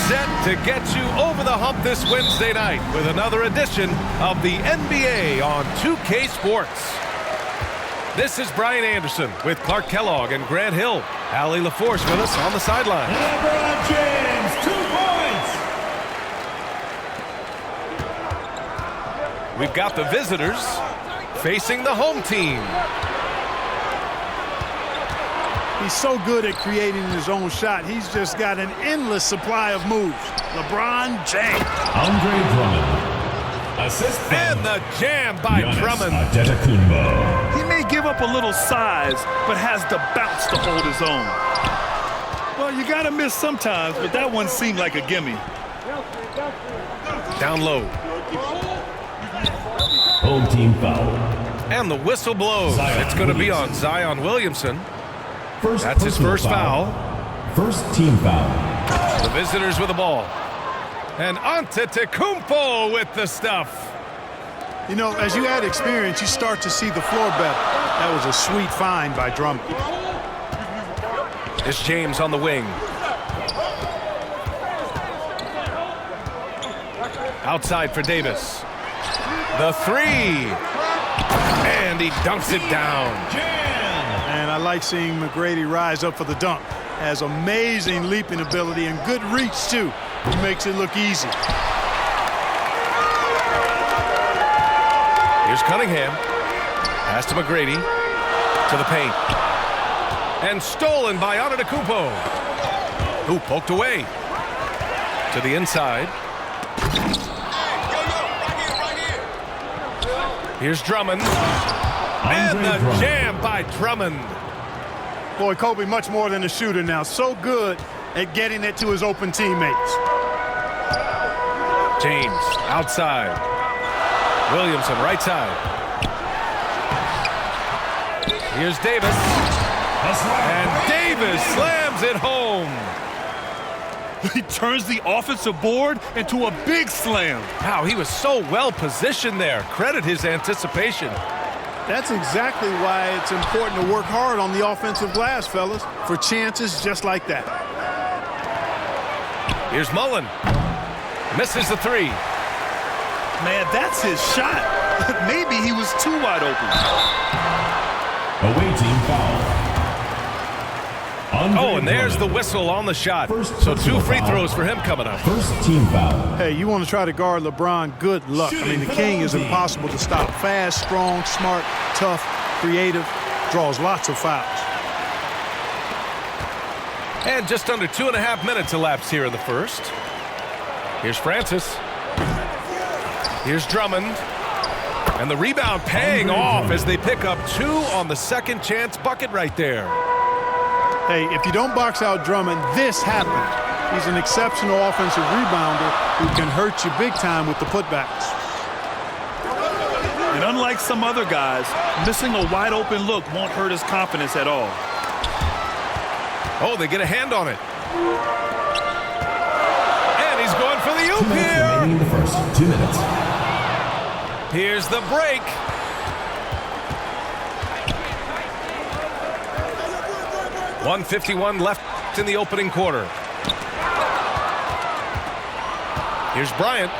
set to get you over the hump this Wednesday night with another edition of the NBA on 2K Sports. This is Brian Anderson with Clark Kellogg and Grant Hill. Allie LaForce with us on the sideline. LeBron James, 2 points. We've got the visitors facing the home team. He's so good at creating his own shot. He's just got an endless supply of moves. LeBron James. Andre Drummond. Assist and the jam by Drummond. He may give up a little size, but has the bounce to hold his own. Well, you got to miss sometimes, but that one seemed like a gimme. Down low. Home team foul. And the whistle blows. It's going to be on Zion Williamson. That's his first foul. First team foul. The visitors with the ball. And Antetokounmpo with the stuff. You know, as you add experience, you start to see the floor better. That was a sweet find by Drummond. It's James on the wing. Outside for Davis. The three. And he dunks it down. And I like seeing McGrady rise up for the dunk. Has amazing leaping ability and good reach, too. He makes it look easy. Here's Cunningham. Pass to McGrady. To the paint. And stolen by Antetokounmpo. Who poked away. To the inside. Here's Drummond. And the jam by Drummond. Boy, Kobe much more than a shooter now. So good at getting it to his open teammates. James outside. Williamson right side. Here's Davis. And Davis slams it home. He turns the offensive board into a big slam. Wow, he was so well positioned there. Credit his anticipation. That's exactly why it's important to work hard on the offensive glass, fellas, for chances just like that. Here's Mullen. Misses the three. Man, that's his shot. Maybe he was too wide open. Away team foul. Oh, and there's the whistle on the shot. So 2 free throws for him coming up. First team foul. Hey, you want to try to guard LeBron, good luck. I mean, the king is impossible to stop. Fast, strong, smart, tough, creative, draws lots of fouls. And just under 2.5 minutes elapsed here in the first. Here's Francis. Here's Drummond. And the rebound paying off as they pick up 2 on the second chance bucket right there. Hey, if you don't box out Drummond, this happens. He's an exceptional offensive rebounder who can hurt you big time with the putbacks. And unlike some other guys, missing a wide open look won't hurt his confidence at all. Oh, they get a hand on it. And he's going for the oop here. Remaining in the first 2 minutes. Here's the break. .151 left in the opening quarter. Here's Bryant.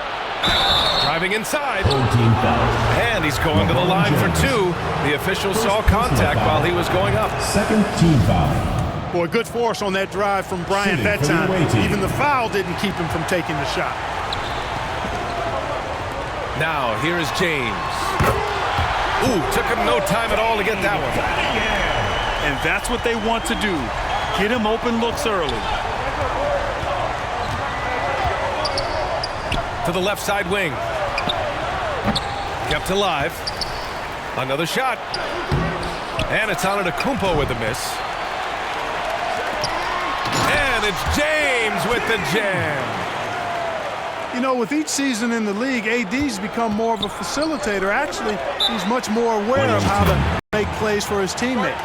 Driving inside. And he's going to the line for 2. The official saw contact while he was going up. Second team foul. Boy, good force on that drive from Bryant that time. Even the foul didn't keep him from taking the shot. Now, here is James. Ooh, took him no time at all to get that one. And that's what they want to do. Get him open looks early. To the left side wing. Kept alive. Another shot. And it's Antetokounmpo with the miss. And it's James with the jam. You know, with each season in the league, AD's become more of a facilitator. Actually, he's much more aware of how to make plays for his teammates.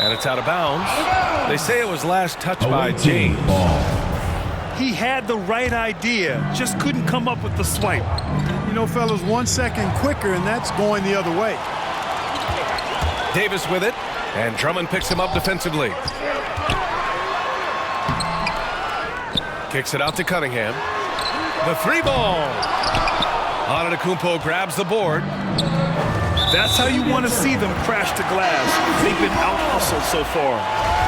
And it's out of bounds. They say it was last touched by Away team James. ball. He had the right idea, just couldn't come up with the swipe. You know, fellas, 1 second quicker, and that's going the other way. Davis with it, and Drummond picks him up defensively. Kicks it out to Cunningham. The three ball. Antetokounmpo grabs the board. That's how you want to see them crash the glass. They've been out-hustled so far.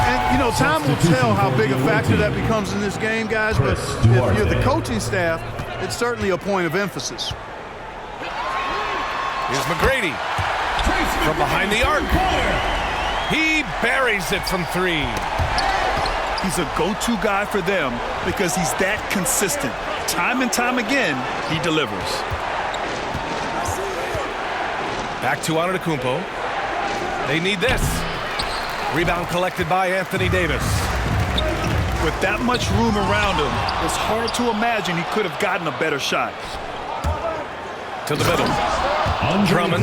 And, you know, time will tell how big a factor that becomes in this game, guys, but if you're the coaching staff, it's certainly a point of emphasis. Here's McGrady from behind the arc. He buries it from three. He's a go-to guy for them because he's that consistent. Time and time again, he delivers. Back to Antetokounmpo. They need this. Rebound collected by Anthony Davis. With that much room around him, it's hard to imagine he could have gotten a better shot. To the middle. Drummond.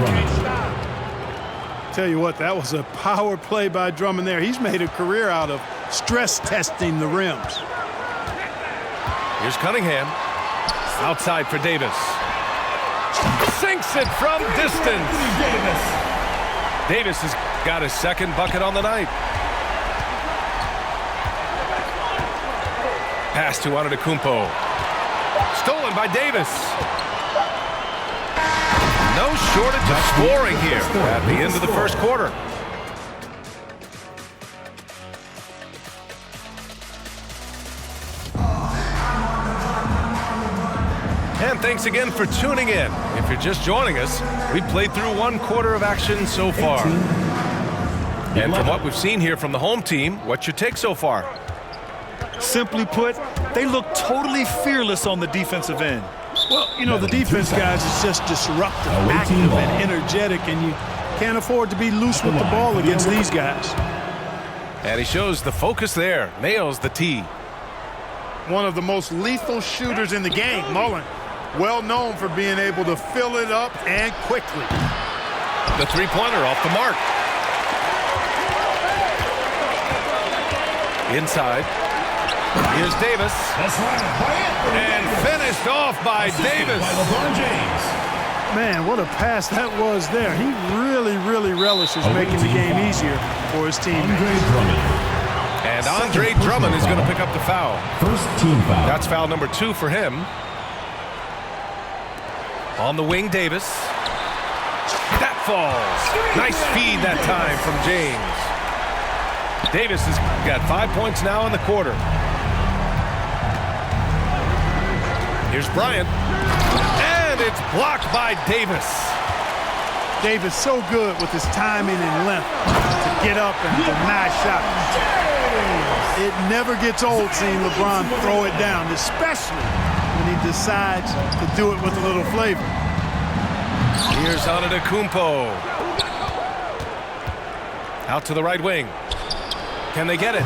Tell you what, that was a power play by Drummond there. He's made a career out of stress testing the rims. Here's Cunningham. Outside for Davis. Sinks it from distance. Davis has got his second bucket on the night. Pass to Antetokounmpo. Stolen by Davis. No shortage of scoring here at the end of the first quarter. And thanks again for tuning in. If you're just joining us, we've played through 1 quarter of action so far. And from what we've seen here from the home team, what's your take so far? Simply put, they look totally fearless on the defensive end. Well, you know, the defense, guys, is just disruptive, Away team active, ball. and energetic, and you can't afford to be loose with the ball against these guys. And he shows the focus there. Nails the tee. One of the most lethal shooters in the game, Mullen. Well known for being able to fill it up and quickly. The three-pointer off the mark. Inside. Here's Davis. And finished off by Davis. Man, what a pass that was there. He really relishes making the game easier for his teammates. And Andre Drummond is going to pick up the foul. First team foul. That's foul number 2 for him. On the wing, Davis. That falls. Nice feed that time from James. Davis has got 5 points now in the quarter. Here's Bryant. And it's blocked by Davis. Davis so good with his timing and length to get up and deny shots. It never gets old seeing LeBron throw it down, especially when he decides to do it with a little flavor. Here's Antetokounmpo. Out to the right wing. Can they get it?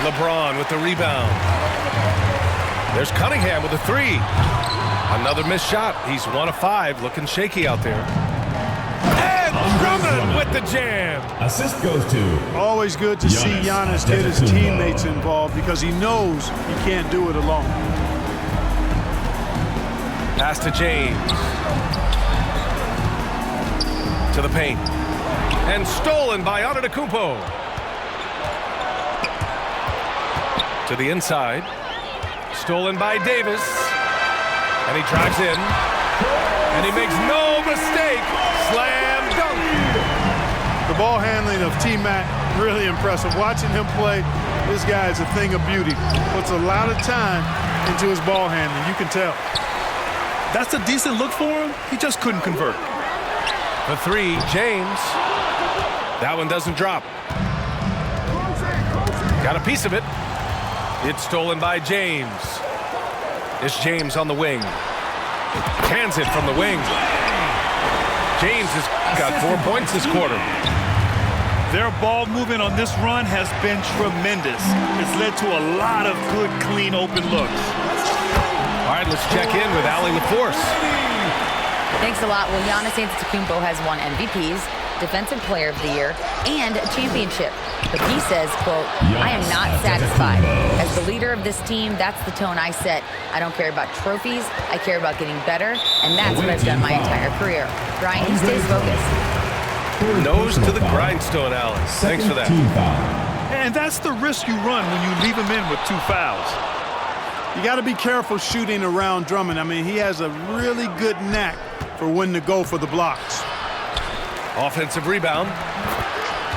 LeBron with the rebound. There's Cunningham with a three. Another missed shot. He's 1 of 5, looking shaky out there. And Drummond with the jam. Assist goes to. Always good to see Giannis get his teammates involved because he knows he can't do it alone. Pass to James. To the paint. And stolen by Antetokounmpo. To the inside. Stolen by Davis. And he drives in. And he makes no mistake. Slam dunk. The ball handling of T-Mac, really impressive. Watching him play, this guy is a thing of beauty. Puts a lot of time into his ball handling. You can tell. That's a decent look for him. He just couldn't convert. The three, James. That one doesn't drop. Got a piece of it. It's stolen by James. It's James on the wing. Hands it from the wing. James has got 4 points this quarter. Their ball movement on this run has been tremendous. It's led to a lot of good, clean, open looks. All right, let's check in with Allie LaForce. Thanks a lot. Well, Giannis Antetokounmpo has won MVPs, Defensive Player of the Year, and a championship. But he says, quote, I am not satisfied. As the leader of this team, that's the tone I set. I don't care about trophies. I care about getting better, and that's what I've done my entire career. Brian, he stays focused. Nose to the grindstone, Alex. Thanks for that. And that's the risk you run when you leave him in with 2 fouls. You got to be careful shooting around Drummond. I mean, he has a really good knack for when to go for the blocks. Offensive rebound.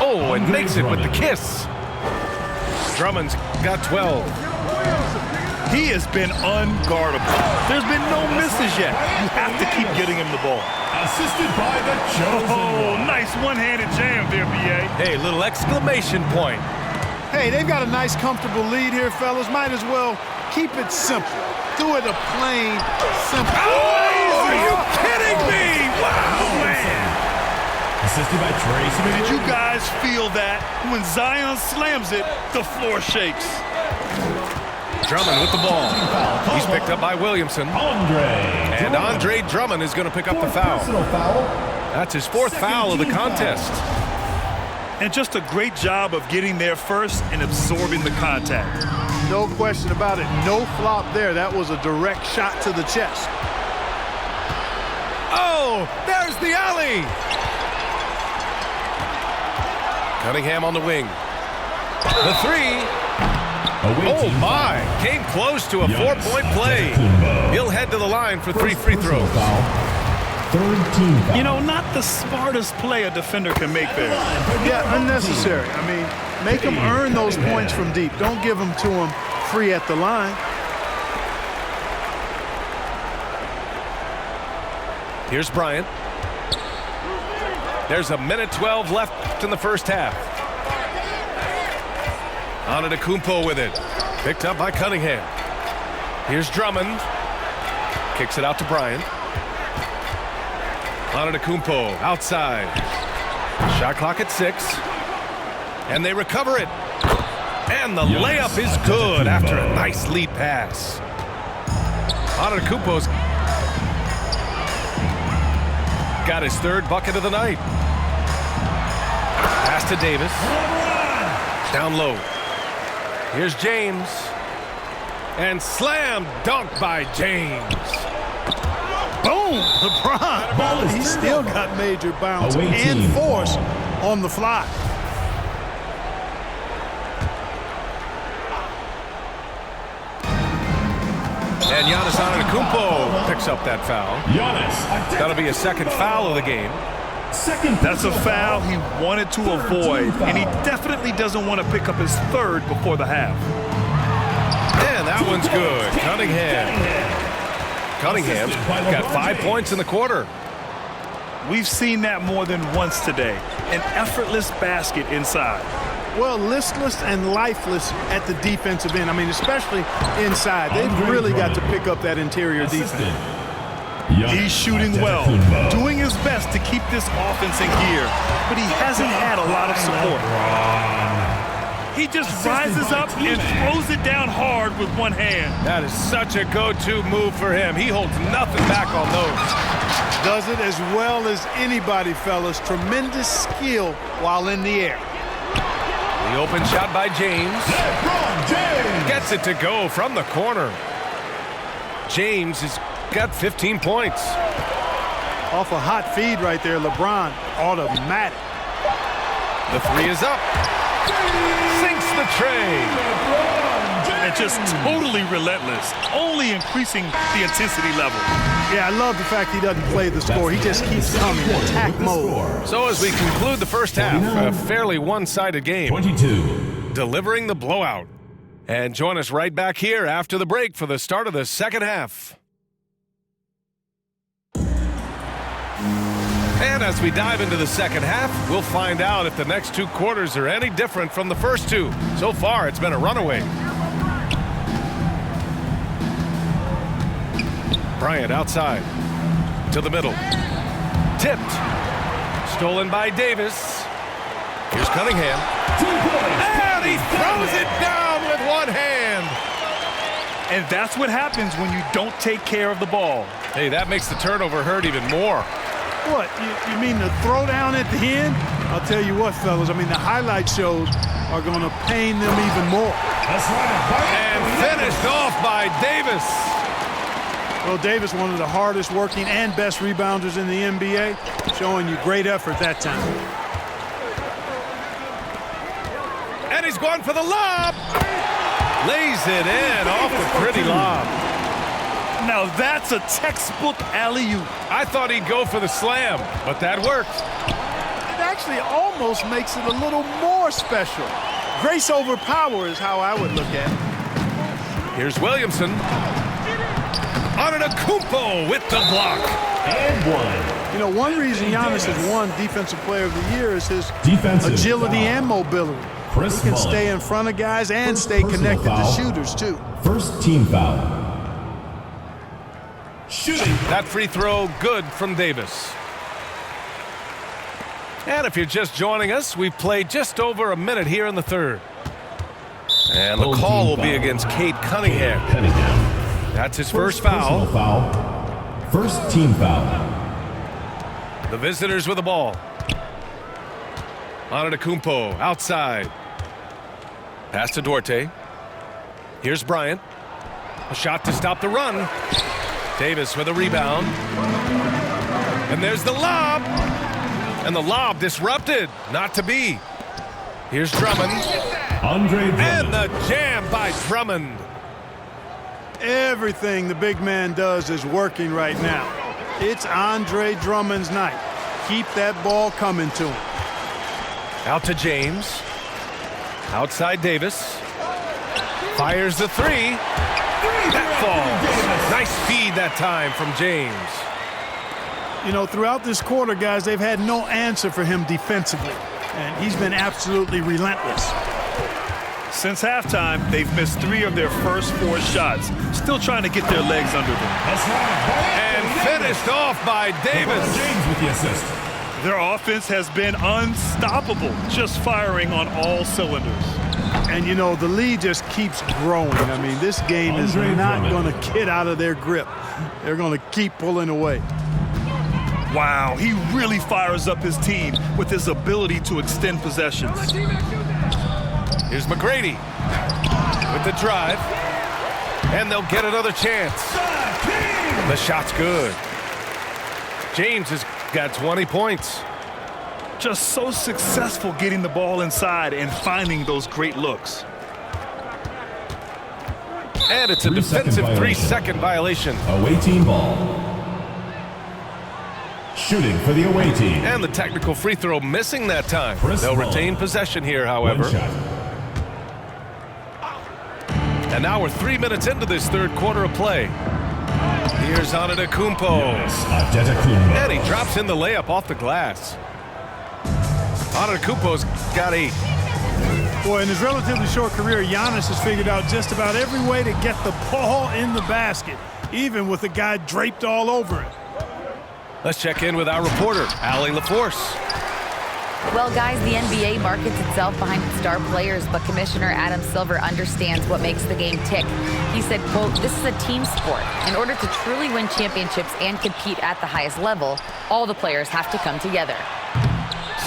Oh, and makes it with the kiss. Drummond's got 12. He has been unguardable. There's been no misses yet. You have to keep getting him the ball. Assisted by the chosen Oh, one. nice one-handed jam there, B.A. Hey, little exclamation point. Hey, they've got a nice, comfortable lead here, fellas. Might as well keep it simple. Do it a plain, simple. Oh, are you kidding me? Wow, man. Assisted by Tracy. Did you guys feel that? When Zion slams it, the floor shakes. Drummond with the ball. He's picked up by Williamson. And Andre Drummond is going to pick up the foul. That's his 4th foul of the contest. And just a great job of getting there first and absorbing the contact. No question about it. No flop there. That was a direct shot to the chest. Oh, there's the alley. Cunningham on the wing. The 3. Oh, my. Came close to a 4-point play. He'll head to the line for 3 free throws. You know, not the smartest play a defender can make there. Yeah, unnecessary. I mean, make them earn those points from deep. Don't give them to them free at the line. Here's Bryant. There's a minute 12 left in the first half. Antetokounmpo with it. Picked up by Cunningham. Here's Drummond. Kicks it out to Bryant. Antetokounmpo outside. Shot clock at 6. And they recover it. And the layup is good after a nice lead pass. Antetokounmpo's got his 3rd bucket of the night. Pass to Davis. Down low. Here's James. And slam dunk by James. Boom! LeBron. He still got major bounce and force on the fly. And Giannis Antetokounmpo picks up that foul. That'll be a 2nd foul of the game. That's a foul he wanted to avoid, and he definitely doesn't want to pick up his 3rd before the half. And that one's good. Cunningham's got 5 points in the quarter. We've seen that more than once today. An effortless basket inside. Well, listless and lifeless at the defensive end. I mean, especially inside. They've really got to pick up that interior defense. He's shooting well, doing his best to keep this offense in gear, but he hasn't had a lot of support. He just rises up and throws it down hard with one hand. That is such a go-to move for him. He holds nothing back on those. Does it as well as anybody, fellas. Tremendous skill while in the air. The open shot by James. Gets it to go from the corner. James has got 15 points. Off a hot feed right there, LeBron. Automatic. The 3 is up. Sinks the tray. And just totally relentless, only increasing the intensity level. Yeah, I love the fact he doesn't play the score. He just keeps coming, attack mode. So as we conclude the first half, a fairly one-sided game. 22. Delivering the blowout. And join us right back here after the break for the start of the second half. And as we dive into the second half, we'll find out if the next 2 quarters are any different from the first 2. So far, it's been a runaway. Bryant outside to the middle. Tipped. Stolen by Davis. Here's Cunningham. And he throws it down with one hand. And that's what happens when you don't take care of the ball. Hey, that makes the turnover hurt even more. What, you mean the throwdown at the end? I'll tell you what, fellas, I mean, the highlight shows are going to pain them even more. That's right. And finished off by Davis. Well, Davis, one of the hardest working and best rebounders in the NBA, showing you great effort that time. And he's going for the lob. Lays it in off the pretty lob. Now that's a textbook alley-oop. I thought he'd go for the slam, but that worked. It actually almost makes it a little more special. Grace over power is how I would look at it. Here's Williamson. Antetokounmpo with the block. And one. You know, one reason Giannis has won Defensive Player of the Year is his Defensive agility foul. and mobility. Chris He can Mullin. stay in front of guys and First stay personal connected to foul. shooters, too. First team foul. Shooting. That free throw good from Davis. And if you're just joining us, we've played just over a minute here in the third. And the Home call team will be foul. against Cade Cunningham. That's his first personal foul. foul. First team foul. The visitors with the ball. Antetokounmpo outside. Pass to Duarte. Here's Bryant. A shot to stop the run. Davis with a rebound. And there's the lob. And the lob disrupted. Not to be. Here's Drummond. Andre And Drummond. the jam by Drummond. Everything the big man does is working right now. It's Andre Drummond's night. Keep that ball coming to him. Out to James. Outside Davis. Fires the three. That falls. Nice feed that time from James. You know, throughout this quarter, guys, they've had no answer for him defensively. And he's been absolutely relentless. Since halftime, they've missed 3 of their first 4 shots. Still trying to get their legs under them. That's right. And finished off by Davis. James with the assist. Their offense has been unstoppable, just firing on all cylinders. And, you know, the lead just keeps growing. I mean, this game is Andre not Drummond. going to get out of their grip. They're going to keep pulling away. Wow, he really fires up his team with his ability to extend possessions. Here's McGrady with the drive. And they'll get another chance. The shot's good. James has got 20 points. Just so successful getting the ball inside and finding those great looks. And it's a 3-second defensive violation. 3-second violation. Away team ball. Shooting for the away team. And the technical free throw missing that time. Chris They'll Mullin. retain possession here, One however. shot. And now we're 3 minutes into this third quarter of play. Here's Antetokounmpo. Antetokounmpo. And he drops in the layup off the glass. Antetokounmpo's got 8. Boy, in his relatively short career, Giannis has figured out just about every way to get the ball in the basket, even with the guy draped all over it. Let's check in with our reporter, Allie LaForce. Well, guys, the NBA markets itself behind its star players, but Commissioner Adam Silver understands what makes the game tick. He said, quote, "This is a team sport. In order to truly win championships and compete at the highest level, all the players have to come together."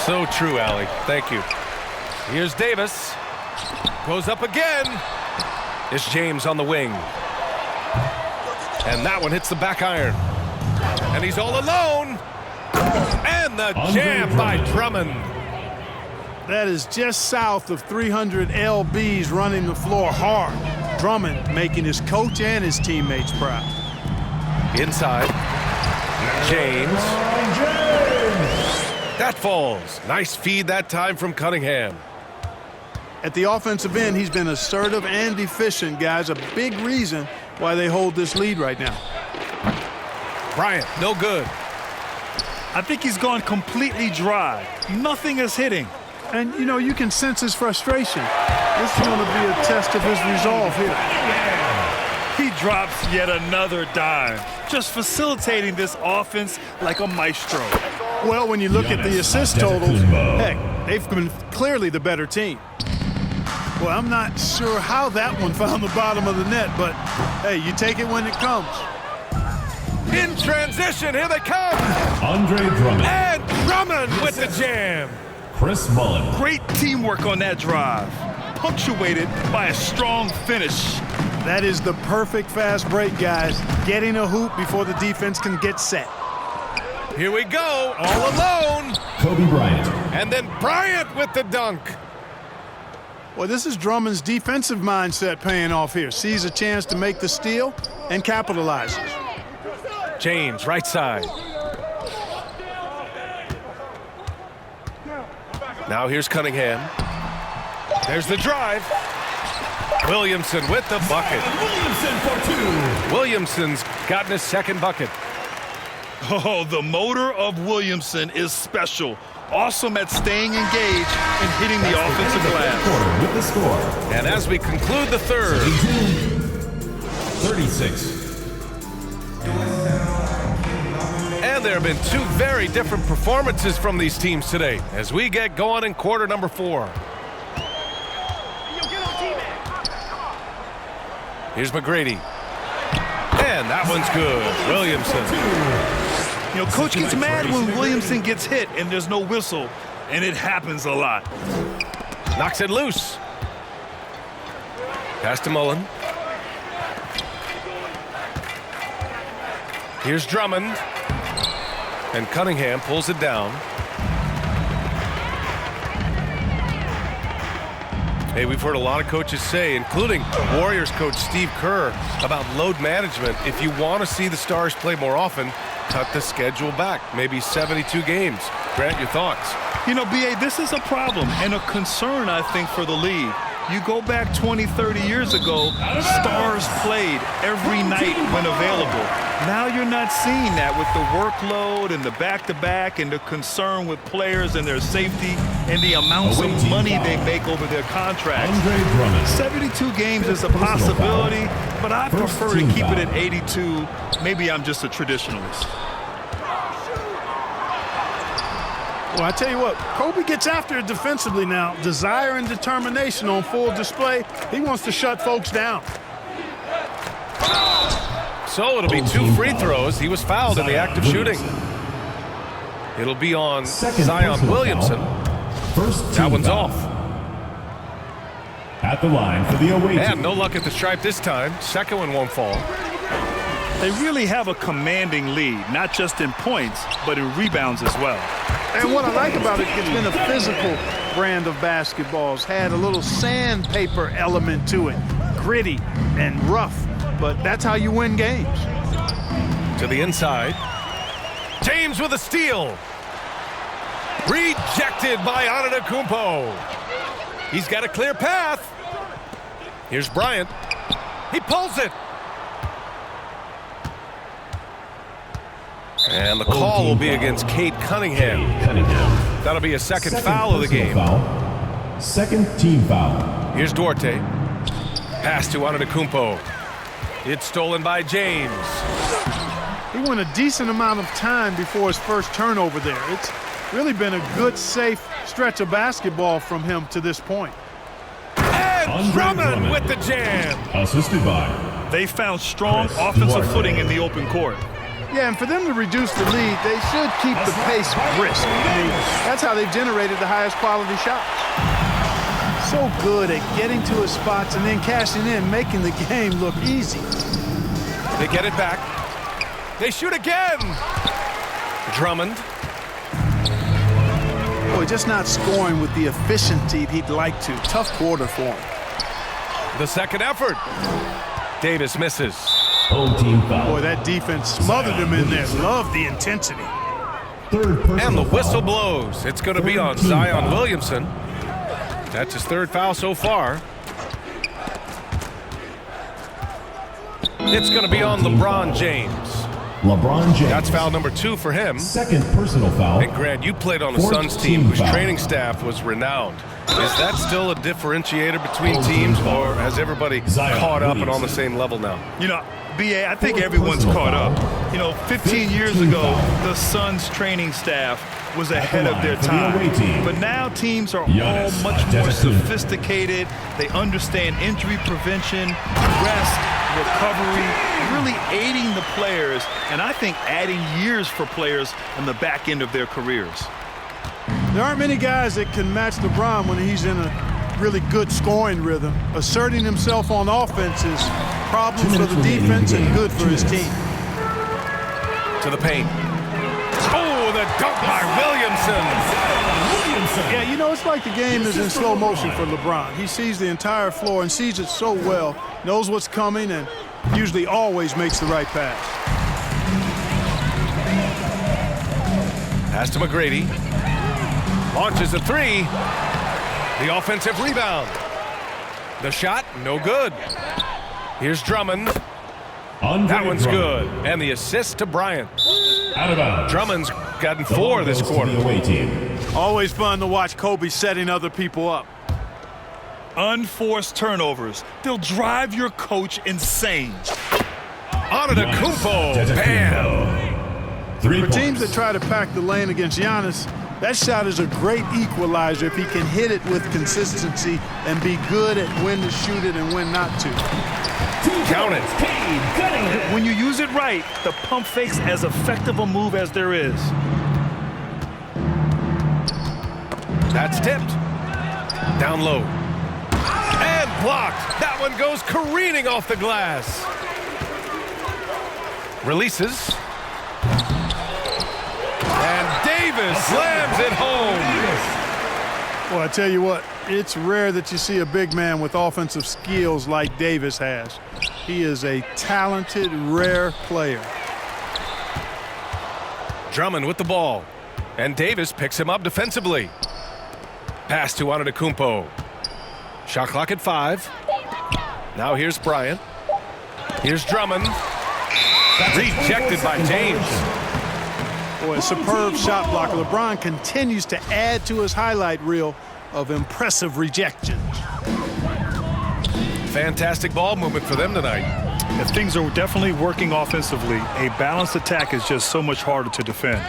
So true, Allie. Thank you. Here's Davis. Goes up again. It's James on the wing. And that one hits the back iron. And he's all alone. And the Andre jam by Drummond. Drummond. That is just south of 300 LBs running the floor hard. Drummond making his coach and his teammates proud. Inside. James. That falls. Nice feed that time from Cunningham. At the offensive end, he's been assertive and efficient, guys. A big reason why they hold this lead right now. Bryant, no good. I think he's gone completely dry. Nothing is hitting. And, you know, you can sense his frustration. This is going to be a test of his resolve here. He drops yet another dime, just facilitating this offense like a maestro. Well, when you look at the Giannis assist totals, Antetokounmpo. heck, they've been clearly the better team. Well, I'm not sure how that one found the bottom of the net, but, hey, you take it when it comes. In transition, here they come. Andre Drummond. And Drummond with the jam. Chris Mullen. Great teamwork on that drive, punctuated by a strong finish. That is the perfect fast break, guys. Getting a hoop before the defense can get set. Here we go, all alone. Kobe Bryant. And then Bryant with the dunk. Well, this is Drummond's defensive mindset paying off here. Sees a chance to make the steal and capitalizes. James, right side. Now here's Cunningham. There's the drive. Williamson with the bucket. Williamson for two. Williamson's gotten his second bucket. Oh, the motor of Williamson is special. Awesome at staying engaged and hitting the offensive glass. Quarter with the score. And as we conclude the third, 36. and there have been two very different performances from these teams today as we get going in quarter number 4. Here's McGrady. And that one's good. Williamson. You know, coach gets mad when Williamson gets hit and there's no whistle, and it happens a lot. Knocks it loose. Pass to Mullen. Here's Drummond. And Cunningham pulls it down. Hey, we've heard a lot of coaches say, including Warriors coach Steve Kerr, about load management. If you want to see the Stars play more often, cut the schedule back, maybe 72 games. Grant, your thoughts? You know, B.A., this is a problem and a concern, I think, for the league. You go back 20, 30 years ago, Stars played every night when available. Now you're not seeing that with the workload and the back-to-back and the concern with players and their safety and the amounts of money they make over their contracts. 72 games is a possibility, but I prefer to keep it at 82. Maybe I'm just a traditionalist. Well, I tell you what, Kobe gets after it defensively now. Desire and determination on full display. He wants to shut folks down. So it'll be 2 free throws. He was fouled in the act of shooting. It'll be on Zion Williamson. That one's off. At the line for the away team. And no luck at the stripe this time. Second one won't fall. They really have a commanding lead, not just in points, but in rebounds as well. And what I like about it, it's been a physical brand of basketball. It's had a little sandpaper element to it. Gritty and rough, but that's how you win games. To the inside. James with a steal. Rejected by Antetokounmpo. He's got a clear path. Here's Bryant. He pulls it. And the call will be against Cade Cunningham. That'll be a second foul of the game. Second team foul. Here's Duarte. Pass to Antetokounmpo. It's stolen by James. He went a decent amount of time before his first turnover there. It's really been a good, safe stretch of basketball from him to this point. And Drummond with the jam. Assisted by. They found strong offensive footing in the open court. Yeah, and for them to reduce the lead, they should keep the pace brisk. I mean, that's how they've generated the highest quality shots. So good at getting to his spots and then cashing in, making the game look easy. They get it back. They shoot again. Drummond. Boy, just not scoring with the efficiency he'd like to. Tough quarter for him. The second effort. Davis misses. Home team foul. Boy, that defense smothered him in there. Love the intensity. Third personal And the whistle foul. blows. It's going to be on Zion Williamson. That's his third foul so far. It's going to be on LeBron James. LeBron James. That's foul number 2 for him. Second personal foul. And Grant, you played on a Fourth Suns team team whose foul. training staff was renowned. Is that still a differentiator between teams, or has everybody Zion caught up and Williamson. on the same level now? You know, B.A., I think Fourth everyone's personal caught foul. up. You know, 15 years 15 ago, foul. the Suns training staff was ahead the of their line for the away time. team. But now teams are Giannis all much more Antetokounmpo. sophisticated. They understand injury prevention, rest, recovery, really aiding the players, and I think adding years for players on the back end of their careers. There aren't many guys that can match LeBron when he's in a really good scoring rhythm. Asserting himself on offense is problems for the defense and good for his team. To the paint. Oh, the dunk by Williamson. Yeah, you know, it's like the game is in slow motion for LeBron. He sees the entire floor and sees it so well, knows what's coming, and usually always makes the right pass. Pass to McGrady. Launches a three. The offensive rebound. The shot, no good. Here's Drummond. That one's good. And the assist to Bryant. Out of bounds. Drummond's gotten 4 this quarter. Always fun to watch Kobe setting other people up. Unforced turnovers. They'll drive your coach insane. Antetokounmpo. Bam. For teams that try to pack the lane against Giannis, that shot is a great equalizer if he can hit it with consistency and be good at when to shoot it and when not to. Count it. When you use it right, the pump fake's as effective a move as there is. That's tipped. Down low. And blocked. That one goes careening off the glass. Releases. And Davis slams it home. Well, I tell you what, it's rare that you see a big man with offensive skills like Davis has. He is a talented, rare player. Drummond with the ball. And Davis picks him up defensively. Pass to Antetokounmpo. Shot clock at 5. Now here's Bryant. Here's Drummond. Rejected by James. Boy, a superb shot blocker. LeBron continues to add to his highlight reel of impressive rejections. Fantastic ball movement for them tonight. If things are definitely working offensively, a balanced attack is just so much harder to defend.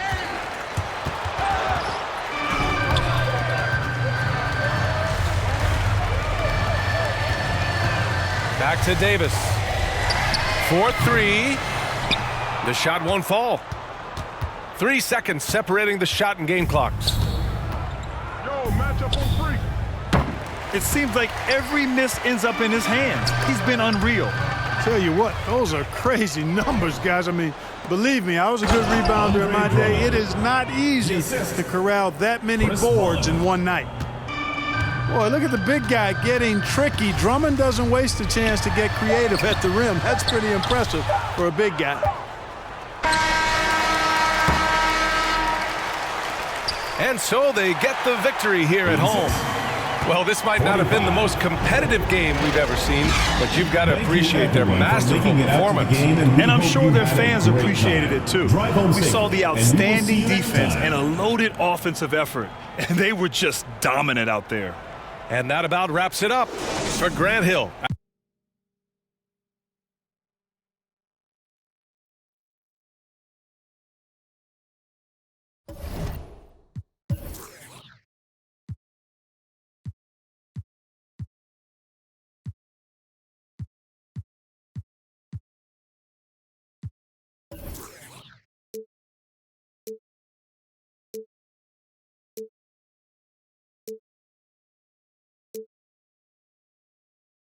Back to Davis. 4-3. The shot won't fall. 3 seconds separating the shot and game clocks. It seems like every miss ends up in his hands. He's been unreal. Tell you what, those are crazy numbers, guys. I mean, believe me, I was a good rebounder in my day. It is not easy to corral that many boards in one night. Boy, look at the big guy getting tricky. Drummond doesn't waste a chance to get creative at the rim. That's pretty impressive for a big guy. And so they get the victory here at home. Well, this might not have been the most competitive game we've ever seen, but you've got to appreciate their masterful performance. And I'm sure their fans appreciated it too. We saw the outstanding defense and a loaded offensive effort, and they were just dominant out there. And that about wraps it up for Grant Hill.